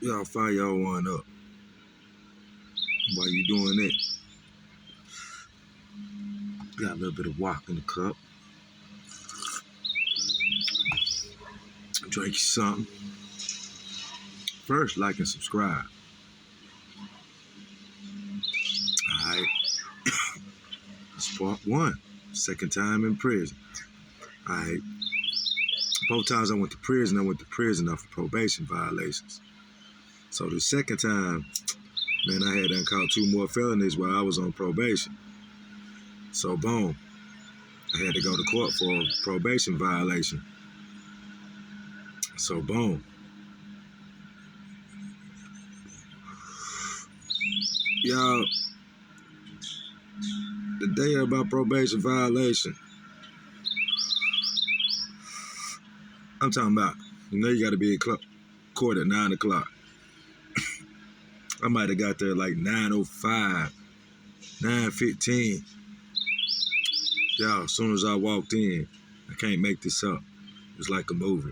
Y'all fire y'all one up. While you doing that, got a little bit of wok in the cup. Drink you something. First, like and subscribe. Alright. It's part one. Second time in prison. Alright. Both times I went to prison off of probation violations. So the second time, man, I had done caught 2 more felonies while I was on probation. So boom, I had to go to court for a probation violation. So boom. Y'all, the day of my probation violation, I'm talking about, you got to be at court at 9 o'clock. I might have got there like 9:05, 9:15. Y'all, as soon as I walked in, I can't make this up. It's like a movie.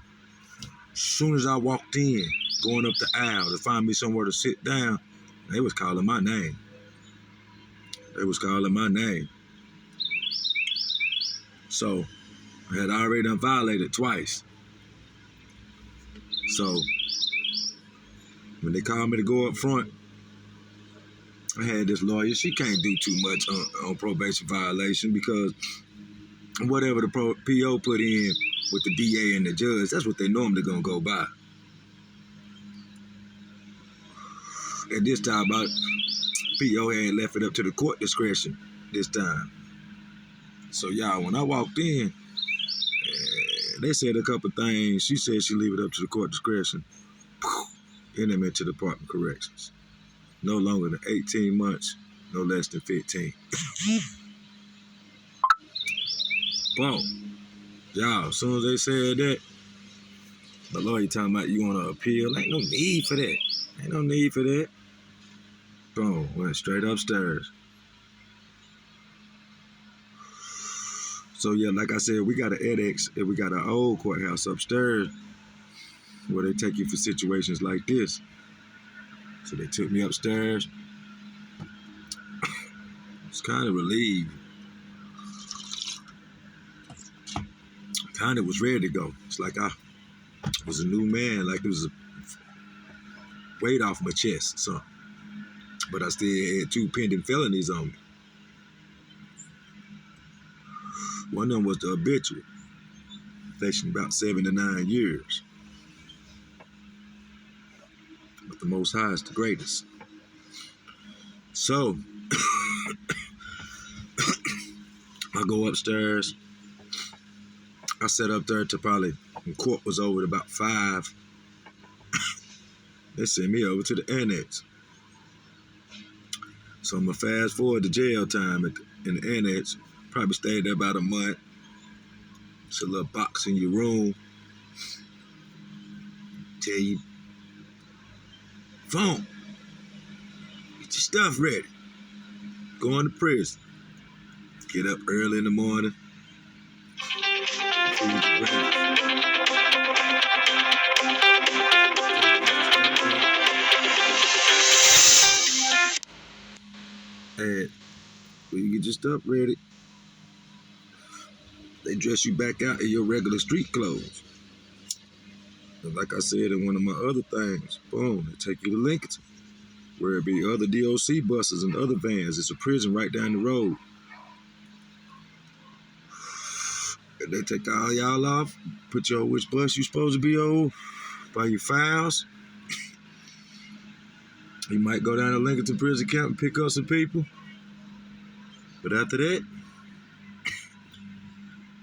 As soon as I walked in, going up the aisle to find me somewhere to sit down, they was calling my name. So, I had already done violated twice. So, when they called me to go up front, I had this lawyer. She can't do too much on probation violation because whatever the PO put in with the DA and the judge, that's what they normally gonna go by. At this time, PO had left it up to the court discretion this time. So y'all, when I walked in, they said a couple things. She said she leave it up to the court discretion. And they went to the Department of Corrections. No longer than 18 months, no less than 15. Boom. Y'all, as soon as they said that, the lawyer talking about you want to appeal. Ain't no need for that. Boom, went straight upstairs. So yeah, like I said, we got an annex and we got an old courthouse upstairs where they take you for situations like this. So they took me upstairs. I was kind of relieved. Kind of was ready to go. It's like I was a new man, like it was a weight off my chest or something. But I still had 2 pending felonies on me. One of them was the habitual, facing about 7 to 9 years. But the Most High is the greatest. So, I go upstairs. I sat up there till probably when court was over at about 5. They sent me over to the annex. So I'm going to fast forward to jail time in the annex. Probably stayed there about a month. It's a little box in your room. Tell you, phone, get your stuff ready. Going to prison. Get up early in the morning. And when you get your stuff ready, they dress you back out in your regular street clothes. And like I said in one of my other things, boom, they take you to Lincoln, where it be other DOC buses and other vans. It's a prison right down the road. And they take all y'all off, put you on which bus you supposed to be on, by your files. You might go down to Lincoln Prison Camp and pick up some people. But after that,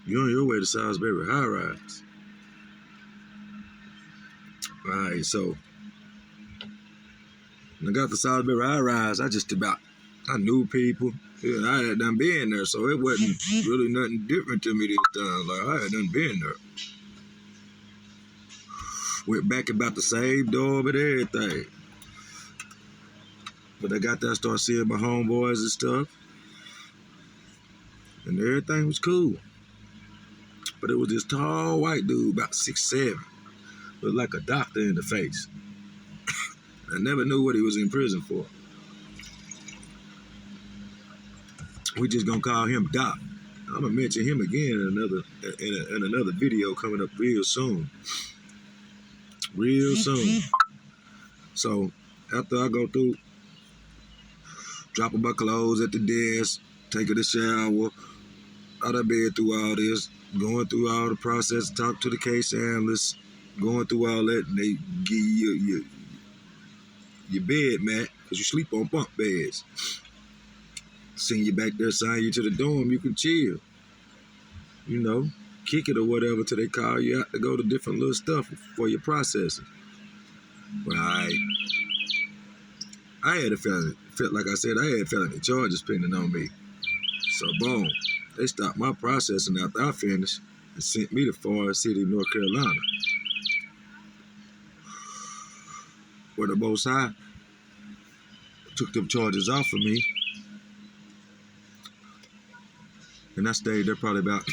you're on your way to Salisbury High Rise. All right, so when I got to Salisbury High Rise, I knew people. Yeah, I had done been there, so it wasn't really nothing different to me this time. Like, I had done been there. Went back about the same door, but everything. But I got there, I started seeing my homeboys and stuff. And everything was cool. But it was this tall white dude, about 6'7", looked like a doctor in the face. I never knew what he was in prison for. We just gonna call him Doc. I'm gonna mention him again in another video coming up real soon. Real soon. So after I go through, dropping my clothes at the desk, taking a shower, out of bed through all this, going through all the process, talk to the case analyst, going through all that, and they give you your bed mat, because you sleep on bunk beds. Send you back there, sign you to the dorm, you can chill. You know, kick it or whatever till they call you out to go to different little stuff for your processing. But I had a feeling, like I said, I had felony charges pending on me. So boom, they stopped my processing after I finished and sent me to Forest City, North Carolina, where the Most High took them charges off of me. And I stayed there probably about,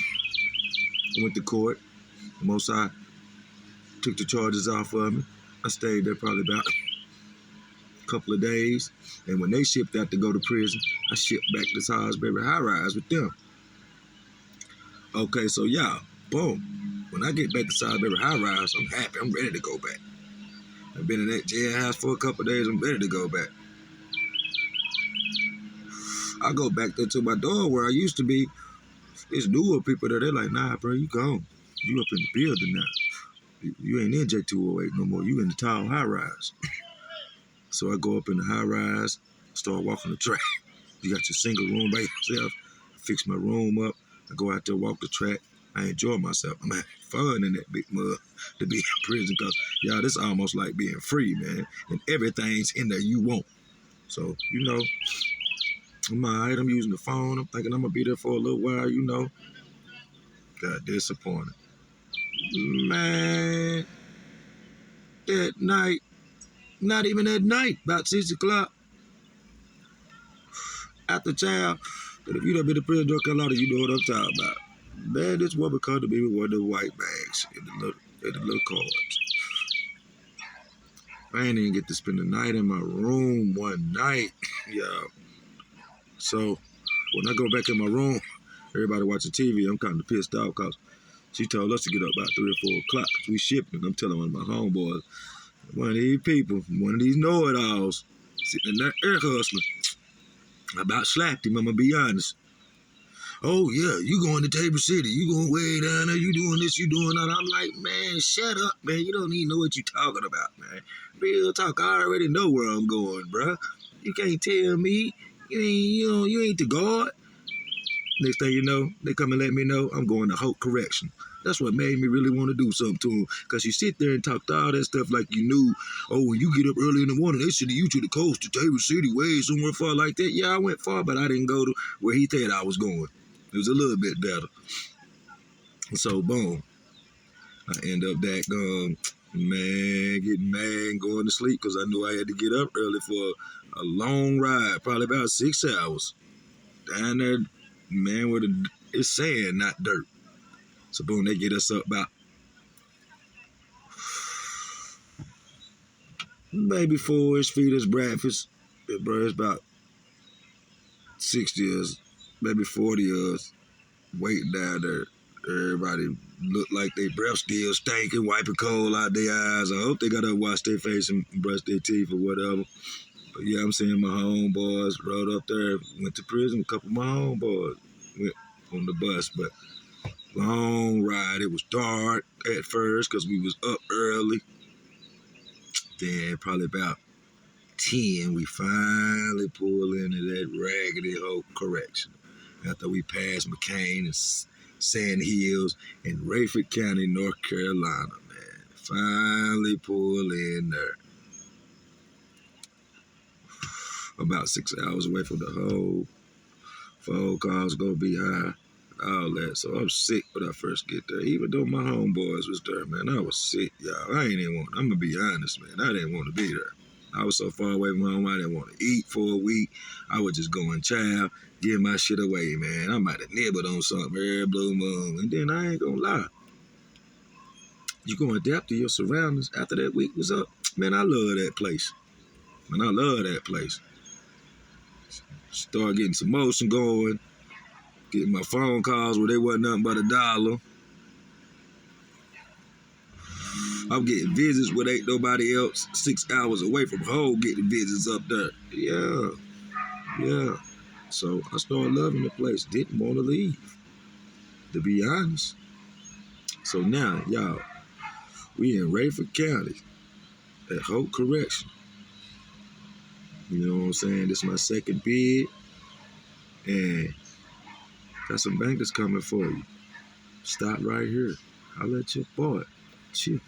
went to court. The Most High took the charges off of me. I stayed there probably about a couple of days. And when they shipped out to go to prison, I shipped back to Salisbury High Rise with them. Okay, so y'all, boom. When I get back to Salisbury High Rise, I'm happy. I'm ready to go back. I've been in that jailhouse for a couple of days. I'm ready to go back. I go back there to my door where I used to be. It's newer people there. They're like, nah, bro, you gone. You up in the building now. You ain't in J208 no more. You in the tall high rise. So I go up in the high rise, start walking the track. You got your single room by yourself. Fix my room up. I go out there, walk the track. I enjoy myself. I'm having fun in that big mud to be in prison because, y'all, this is almost like being free, man. And everything's in there you want. So, you know, I'm all right. I'm using the phone. I'm thinking I'm going to be there for a little while, you know. Got disappointed. Man, that night, not even that night, about 6 o'clock, after child, but if you done been to prison, North Carolina, you know what I'm talking about. Man, this woman come to me with one of the white bags and the little cards. I ain't even get to spend the night in my room one night, y'all. So when I go back in my room, everybody watching TV, I'm kind of pissed off because she told us to get up about 3 or 4 o'clock because we shipping. I'm telling one of my homeboys, one of these people, one of these know-it-alls, sitting in there air hustling. I about slapped him, I'm going to be honest. Oh, yeah, you going to Tabor City. You going way down there. You doing this, you doing that. I'm like, man, shut up, man. You don't even know what you talking about, man. Real talk, I already know where I'm going, bruh. You can't tell me. You ain't the guard. Next thing you know, they come and let me know I'm going to Hope Correction. That's what made me really want to do something to him. Because you sit there and talk to all that stuff like you knew, oh, when you get up early in the morning, they send you to the coast, to Tabor City, way somewhere far like that. Yeah, I went far, but I didn't go to where he said I was going. It was a little bit better. So, boom. I end up that man, getting mad and going to sleep because I knew I had to get up early for a long ride, probably about 6 hours. Down there, man, where it's sand, not dirt. So, boom, they get us up about maybe 4-ish, feed us breakfast. Bro, it's about 60 of us, maybe 40 of us waiting down there. Everybody look like they breath still stinking, wiping coal out their eyes. I hope they got to wash their face and brush their teeth or whatever. But yeah, I'm seeing my homeboys rode up there, went to prison. A couple of my homeboys went on the bus, but long ride. It was dark at first because we was up early. Then probably about 10, we finally pulled into that raggedy Hope Correction. After we passed McCain and Sand Hills in Rayford County, North Carolina, man. Finally pulled in there. About 6 hours away from the whole phone calls gonna be high, all that. So I'm sick when I first get there. Even though my homeboys was there, man, I was sick, y'all. I ain't even want, I'm gonna be honest, man. I didn't want to be there. I was so far away from home, I didn't want to eat for a week. I would just go and chow, give my shit away, man. I might have nibbled on something every blue moon. And then I ain't gonna lie. You gonna adapt to your surroundings after that week was up. Man, I love that place. Man, I love that place. Start getting some motion going, getting my phone calls where they wasn't nothing but $1. I'm getting visits where ain't nobody else 6 hours away from home getting visits up there. Yeah. So I started loving the place. Didn't want to leave, to be honest. So now, y'all, we in Rayford County at Hope Correction. You know what I'm saying? This is my second bid, and got some bankers coming for you. Stop right here. I'll let your boy. Chill.